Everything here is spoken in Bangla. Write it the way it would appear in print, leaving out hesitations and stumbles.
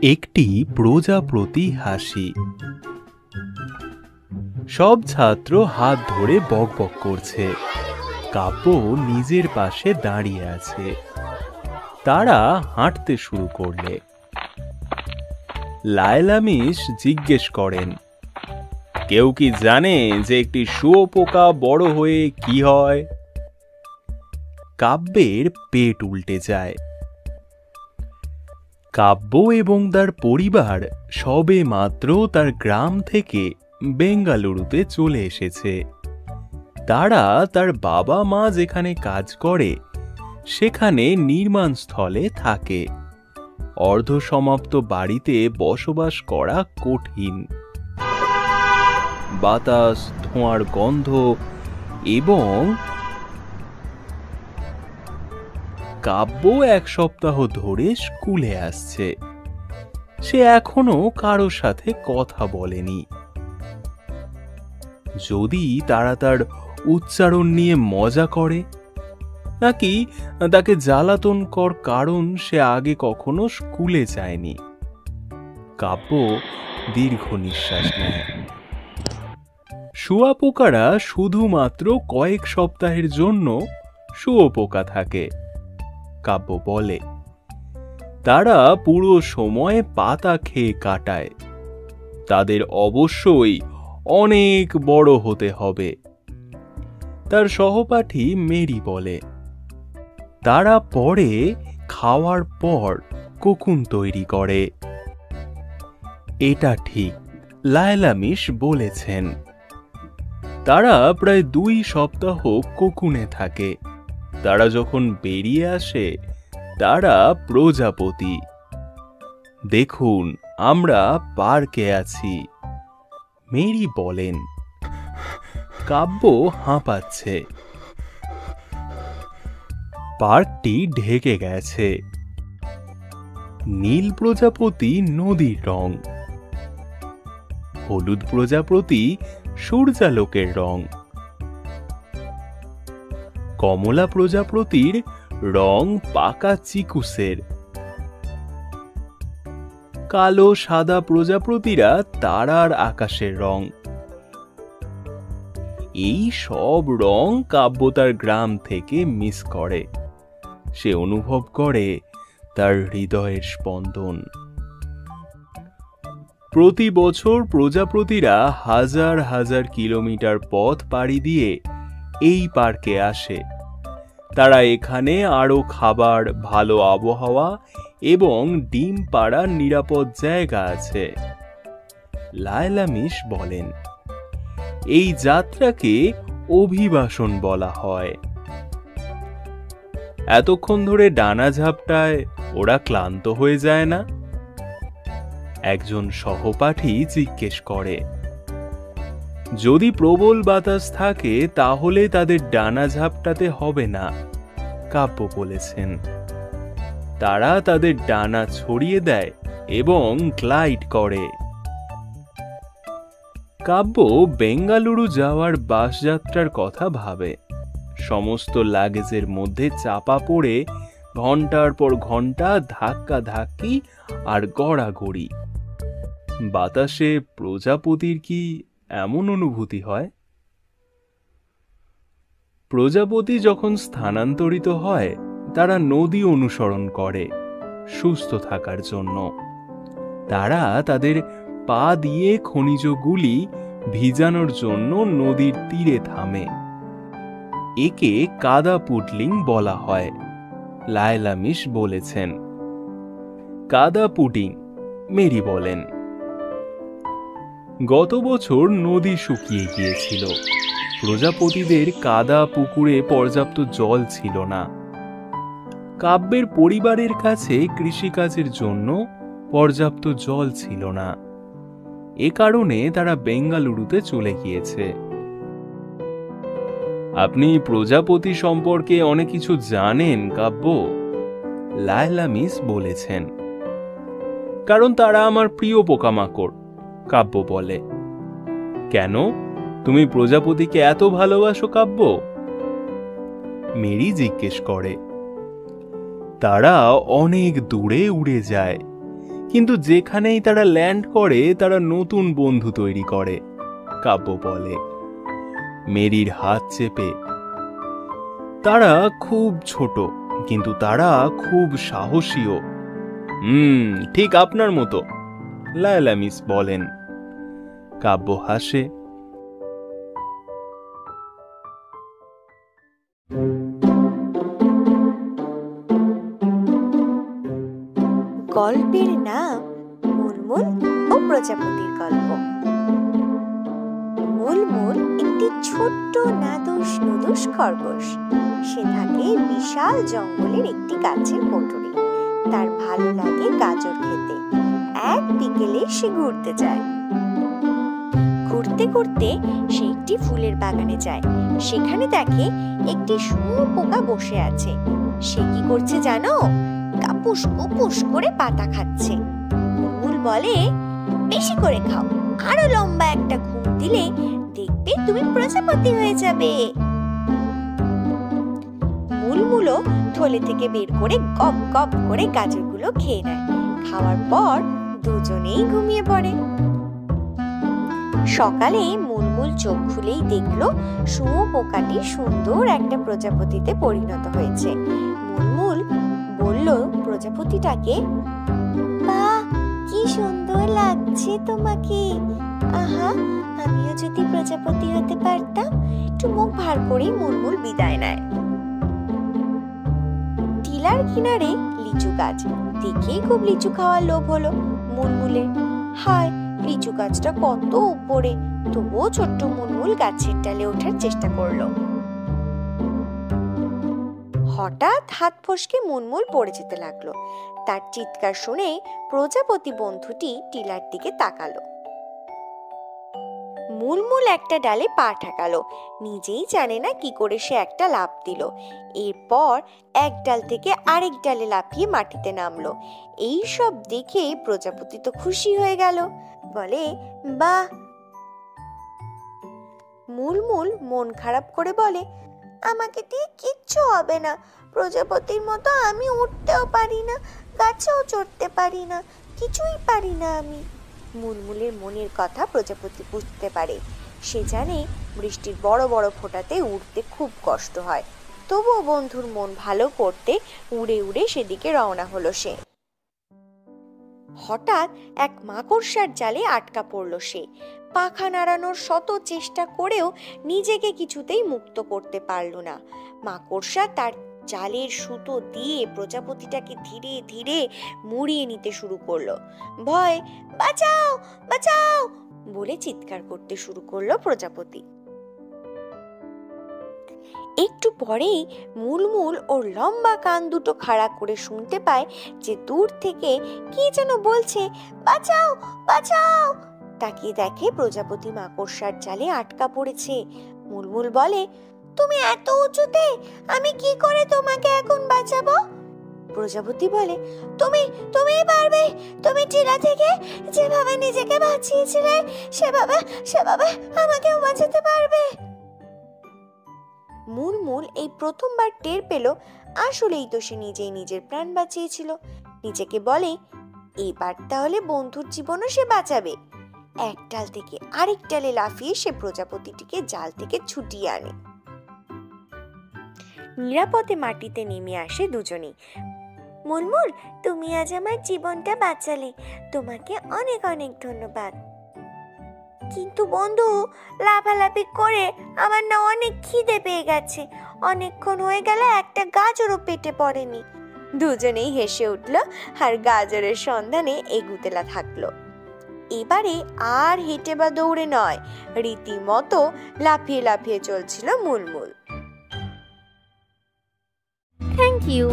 একটি প্রজাপতি হাসি। সব ছাত্র হাত ধরে বকবক করছে। কাব্য নিজের পাশে দাঁড়িয়ে আছে। তারা হাঁটতে শুরু করলে। লায়লা মিস জিজ্ঞেস করেন, কেউ কি জানে যে একটি শুঁয়োপোকা বড় হয়ে কি হয়? কাব্যের পেট উল্টে যায়। কাব্য এবং তার পরিবার সবে মাত্র তার গ্রাম থেকে বেঙ্গালুরুতে চলে এসেছে। তারা তার বাবা মা যেখানে কাজ করে সেখানে নির্মাণস্থলে থাকে। অর্ধসমাপ্ত বাড়িতে বসবাস করা কঠিন। বাতাস, ধোঁয়ার গন্ধ এবং কাব্য এক সপ্তাহ ধরে স্কুলে আসছে। সে এখনো কারোর সাথে কথা বলেনি। যদি তারা তার উচ্চারণ নিয়ে মজা করে, নাকি তাকে জ্বালাতন কর কারণ সে আগে কখনো স্কুলে যায়নি। কাব্য দীর্ঘ নিঃশ্বাস নেয়। শুঁয়োপোকারা শুধুমাত্র কয়েক সপ্তাহের জন্য শুঁয়োপোকা থাকে, কাব্য বলে। তারা পুরো সময় পাতা খেয়ে কাটায়। তাদের অবশ্যই অনেক বড় হতে হবে। তার সহপাঠী মেরি বলে, তারা পরে খাওয়ার পর কোকুন তৈরি করে। এটা ঠিক, লায়লা মিস বলেছেন। তারা প্রায় 2 সপ্তাহ কোকুনে থাকে। তারা যখন বেরিয়ে আসে তারা প্রজাপতি। দেখুন, আমরা পার্কে আছি, মেরি বলেন। কাব্য হাঁপাচ্ছে। পার্কটি ঢেকে গেছে। নীল প্রজাপতি নদীর রং, হলুদ প্রজাপতি সূর্যালোকের রং, কমলা প্রজাপতির রং পাকা চিকুসের, কালো সাদা প্রজাপতিরা তারার আকাশের রং। এই সব রং কাব্য তার গ্রাম থেকে মিস করে। সে অনুভব করে তার হৃদয়ের স্পন্দন। প্রতি বছর প্রজাপতিরা হাজার হাজার কিলোমিটার পথ পাড়ি দিয়ে এই পার্কে আসে। তারা এখানে আরো খাবার, ভালো আবহাওয়া এবং ডিম পাড়ার নিরাপদ জায়গা আছে। লায়লা মিস বলেন, এই যাত্রাকে অভিবাসন বলা হয়। এতক্ষণ ধরে ডানা ঝাপটায় ওরা ক্লান্ত হয়ে যায় না? একজন সহপাঠী জিজ্ঞেস করে। যদি প্রবল বাতাস থাকে তাহলে তাদের ডানা ঝাপটাতে হবে না, কাব্য বলেছেন। তারা তাদের ডানা ছড়িয়ে দেয় এবং গ্লাইড করে। কাব্য বেঙ্গালুরু যাওয়ার বাসযাত্রার কথা ভাবে। সমস্ত লাগেজের মধ্যে চাপা পড়ে ঘন্টার পর ঘন্টা ধাক্কা ধাক্কি আর গড়াগড়ি। বাতাসে প্রজাপতির কি এমন অনুভূতি হয়? প্রজাপতি যখন স্থানান্তরিত হয় তারা নদী অনুসরণ করে সুস্থ থাকার জন্য। তারা তাদের পা দিয়ে খনিজগুলি ভিজানোর জন্য নদীর তীরে থামে। একে কাদা পুডলিং বলা হয়, লায়লা মিস বলেছেন। কাদা পুডিং, মেরি বলেন। গত বছর নদী শুকিয়ে গিয়েছিল। প্রজাপতিদের কাদা পুকুরে পর্যাপ্ত জল ছিল না। কাব্যের পরিবারের কাছে কৃষিকাজের জন্য পর্যাপ্ত জল ছিল না। এ কারণে তারা বেঙ্গালুরুতে চলে গিয়েছে। আপনি প্রজাপতি সম্পর্কে অনেক কিছু জানেন, কাব্য, লায়লা মিস বলেছেন। কারণ তারা আমার প্রিয় পোকামাকড়, কাব্য বলে। কেন তুমি প্রজাপতিকে এত ভালোবাসো, কাব্য? মেরি জিজ্ঞেস করে। তারা অনেক দূরে উড়ে যায়, কিন্তু যেখানেই তারা ল্যান্ড করে তারা নতুন বন্ধু তৈরি করে, কাব্য বলে। মেরির হাত চেপে, তারা খুব ছোট কিন্তু তারা খুব সাহসীও। ঠিক আপনার মতো, লায়লা মিস বলেন। কাব্য হাসে। গল্পের নাম মুলমুল ও প্রজাপতির গল্প। মুলমুল একটি ছোট্ট নাদুস নুদুস খরগোশ। সে থাকে বিশাল জঙ্গলের একটি গাছের কোটরে। তার ভালো লাগে গাজর খেতে। এক বিকেলে সে ঘুরতে যায়। ঘুরতে ঘুরতে সে একটি ফুলের বাগানে যায়। সেখানে দেখে একটি শুঁয়োপোকা বসে আছে। সে কি করছে জানো? কাপুস কুপুস করে পাতা খাচ্ছে। মুলমুল বলে, বেশি করে খাও, আরো লম্বা একটা ঘুম দিলে দেখবে তুমি প্রজাপতি হয়ে যাবে। মুলমুলও থলে থেকে বের করে গপ গপ করে গাজরগুলো খেয়ে নেয়। খাওয়ার পর দুজনেই ঘুমিয়ে পড়ে। সকালে মুলমুল চোখ খুলেই দেখলো শুঁয়োপোকাটি সুন্দর একটা প্রজাপতিতে পরিণত হয়েছে। মুলমুল বলল প্রজাপতিটাকে, বাহ, কি সুন্দর লাগছে তোমাকে। আহা, আমিও যদি প্রজাপতি হতে পারতাম। একটু মুখ ভার করেই মুলমুল বিদায় নেয়। টিলার কিনারে লিচু গাছ দেখেই খুব লিচু খাওয়ার লোভ হলো মুলমুলের। হায়, লিচু গাছটা কত উপরে, তবুও ছোট্ট মুলমুল গাছের ডালে ওঠার চেষ্টা করলো। হঠাৎ হাত ফসকে মুলমুল পড়ে যেতে লাগলো। তার চিৎকার শুনে প্রজাপতি বন্ধুটি টিলার দিকে তাকালো। মুলমুল একটা ডালে পা ঠেকালো। নিজেই জানে না কি করে সে একটা লাফ দিল। এরপর এক ডাল থেকে আরেক ডালে লাফিয়ে মাটিতে নামলো। এই সব দেখে প্রজাপতি তো খুশি হয়ে গেল, বলে, বাহ। মুলমুল মন খারাপ করে বলে, আমাকে দিয়ে কিচ্ছু হবে না। প্রজাপতির মতো আমি উঠতেও পারি না, গাছেও চড়তে পারি না, কিছুই পারি না আমি। মুলমুলের মনের কথা প্রজাপতি বুঝতে পারে। সে জানে বৃষ্টির বড় বড় ফোঁটাতে উড়তে খুব কষ্ট হয়। তবুও বন্ধুর মন ভালো করতে উড়ে উড়ে সেদিকে রওনা হলো সে। হঠাৎ এক মাকড়সার জালে আটকা পড়ল সে। পাখা নাড়ানোর শত চেষ্টা করেও নিজেকে কিছুতেই মুক্ত করতে পারল না। মাকড়সা তার জালের সুতো দিয়ে প্রজাপতিটাকে ধীরে ধীরে মুড়িয়ে নিতে শুরু করলো। ভয়, বাঁচাও বাঁচাও বলে চিৎকার করতে শুরু করলো প্রজাপতি। একটু পরেই মুলমুল ওর লম্বা কান দুটো খাড়া করে শুনতে পায় যে দূর থেকে কি যেন বলছে, বাঁচাও বাঁচাও। তাকিয়ে দেখে প্রজাপতি মাকড়সার জালে আটকা পড়েছে। মুলমুল বলে, তুমি এত উঁচুতে, আমি কি করে তোমাকে এখন বাঁচাবো? প্রজাপতি বলে, তুমি পারবে। তুমি টিলা থেকে যেভাবে নিজেকে বাঁচিয়েছিলে সেভাবে আমাকেও বাঁচাতে পারবে। মুলমুল এই প্রথমবার টের পেল আসলেই তো সে নিজেই নিজের প্রাণ বাঁচিয়েছিল। নিজেকে বলে, এবার তাহলে বন্ধুর জীবনও সে বাঁচাবে। এক ডাল থেকে আরেক ডালে লাফিয়ে সে প্রজাপতিটিকে জাল থেকে ছুটিয়ে আনে। নিরাপদে মাটিতে নেমে আসে দুজনেই। মুলমুল, তুমি আজ আমার জীবনটা বাঁচালে, তোমাকে অনেক অনেক ধন্যবাদ। কিন্তু বন্ধু, লাফালাফি করে আমার না অনেক খিদে পেয়ে গেছে। অনেকক্ষণ হয়ে গেল একটা গাজরও পেটে পড়েনি। দুজনেই হেসে উঠল আর গাজরের সন্ধানে এগুতে থাকলো। এবারে আর হেঁটে বা দৌড়ে নয়, রীতিমতো লাফিয়ে লাফিয়ে চলছিল মুলমুল। Thank you.